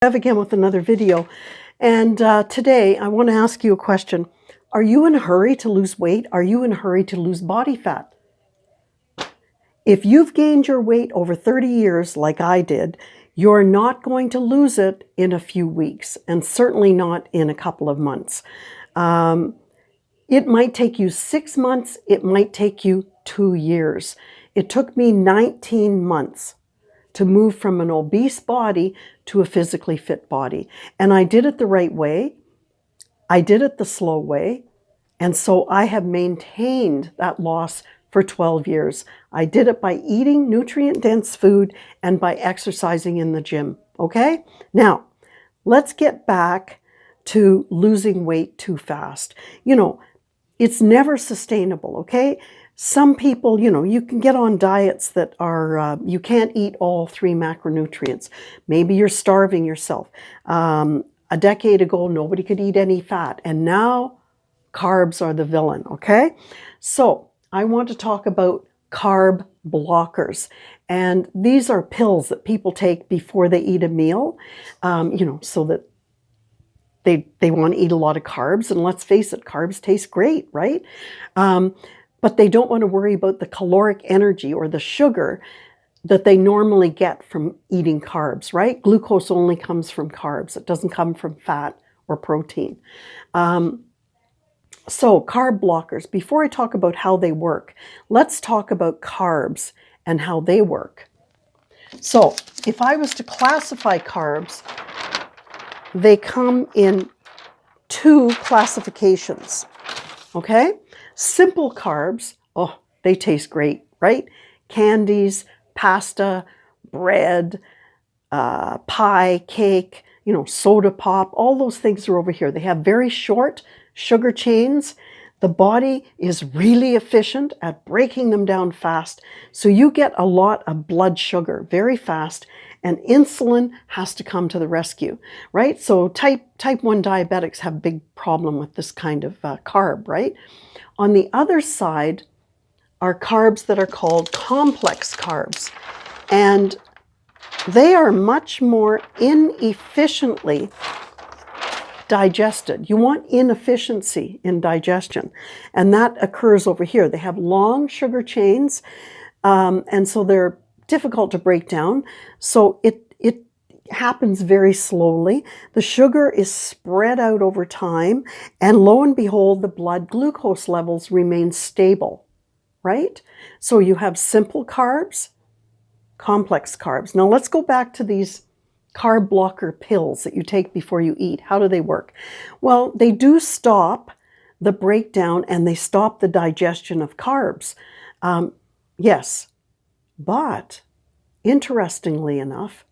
Again with another video, and today I want to ask you a question. Are you in a hurry to lose weight? Are you in a hurry to lose body fat? If you've gained your weight over 30 years like I did, you're not going to lose it in a few weeks, and certainly not in a couple of months. It might take you 6 months, it might take you 2 years. It took me 19 months to move from an obese body to a physically fit body. And I did it the right way. I did it the slow way. And so I have maintained that loss for 12 years. I did it by eating nutrient-dense food and by exercising in the gym, okay? Now, let's get back to losing weight too fast. You know, it's never sustainable, okay? Some people, you can get on diets that are, you can't eat all 3 macronutrients. Maybe you're starving yourself. A decade ago, nobody could eat any fat, and now carbs are the villain, okay? So I want to talk about carb blockers. And these are pills that people take before they eat a meal, so that they want to eat a lot of carbs. And let's face it, carbs taste great, right? But they don't want to worry about the caloric energy or the sugar that they normally get from eating carbs, right? Glucose only comes from carbs. It doesn't come from fat or protein. So carb blockers, before I talk about how they work, let's talk about carbs and how they work. So if I was to classify carbs, they come in 2 classifications, okay? Simple carbs, oh, they taste great, right? Candies, pasta, bread, pie, cake, soda pop, all those things are over here. They have very short sugar chains. The body is really efficient at breaking them down fast. So you get a lot of blood sugar very fast, and insulin has to come to the rescue, right? So type 1 diabetics have a big problem with this kind of carb, right? On the other side are carbs that are called complex carbs, and they are much more inefficiently digested. You want inefficiency in digestion, and that occurs over here. They have long sugar chains, and so they're difficult to break down. So it happens very slowly. The sugar is spread out over time, and lo and behold, the blood glucose levels remain stable, right? So you have simple carbs, complex carbs. Now let's go back to these carb blocker pills that you take before you eat. How do they work? Well, they do stop the breakdown and they stop the digestion of carbs. Yes, but interestingly enough,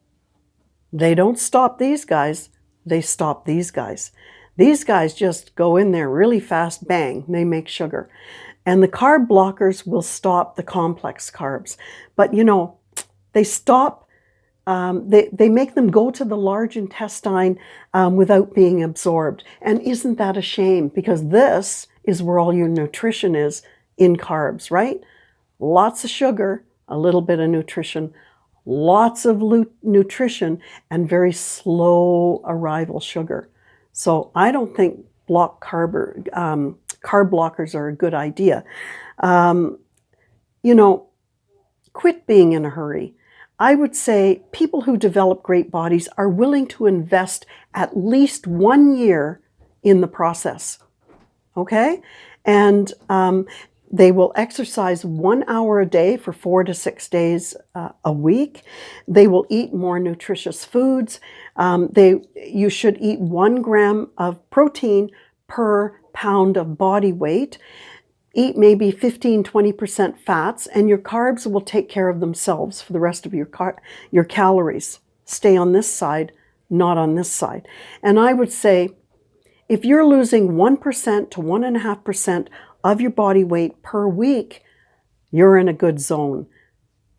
they don't stop these guys, they stop these guys. These guys just go in there really fast, bang, they make sugar. And the carb blockers will stop the complex carbs. But they stop, they make them go to the large intestine without being absorbed. And isn't that a shame? Because this is where all your nutrition is in carbs, right? Lots of sugar, a little bit of nutrition, lots of nutrition, and very slow arrival sugar. So I don't think carb blockers are a good idea. Quit being in a hurry. I would say people who develop great bodies are willing to invest at least 1 year in the process, okay? And they will exercise 1 hour a day for 4 to 6 days a week. They will eat more nutritious foods. You should eat 1 gram of protein per pound of body weight. Eat maybe 15-20% fats, and your carbs will take care of themselves for the rest of your calories. Stay on this side, not on this side. And I would say if you're losing 1% to 1.5% of your body weight per week, you're in a good zone.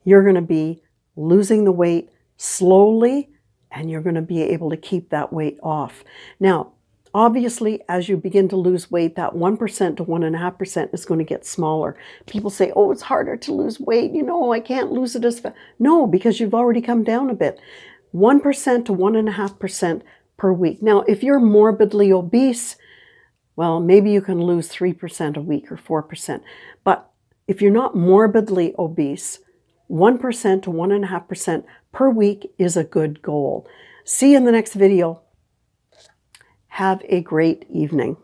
You're going to be losing the weight slowly, and you're going to be able to keep that weight off. Now, obviously, as you begin to lose weight, that 1% to 1.5% is going to get smaller. People say, oh, it's harder to lose weight. I can't lose it as fast. No, because you've already come down a bit. 1% to 1.5% per week. Now, if you're morbidly obese, well, maybe you can lose 3% a week or 4%. But if you're not morbidly obese, 1% to 1.5% per week is a good goal. See you in the next video. Have a great evening.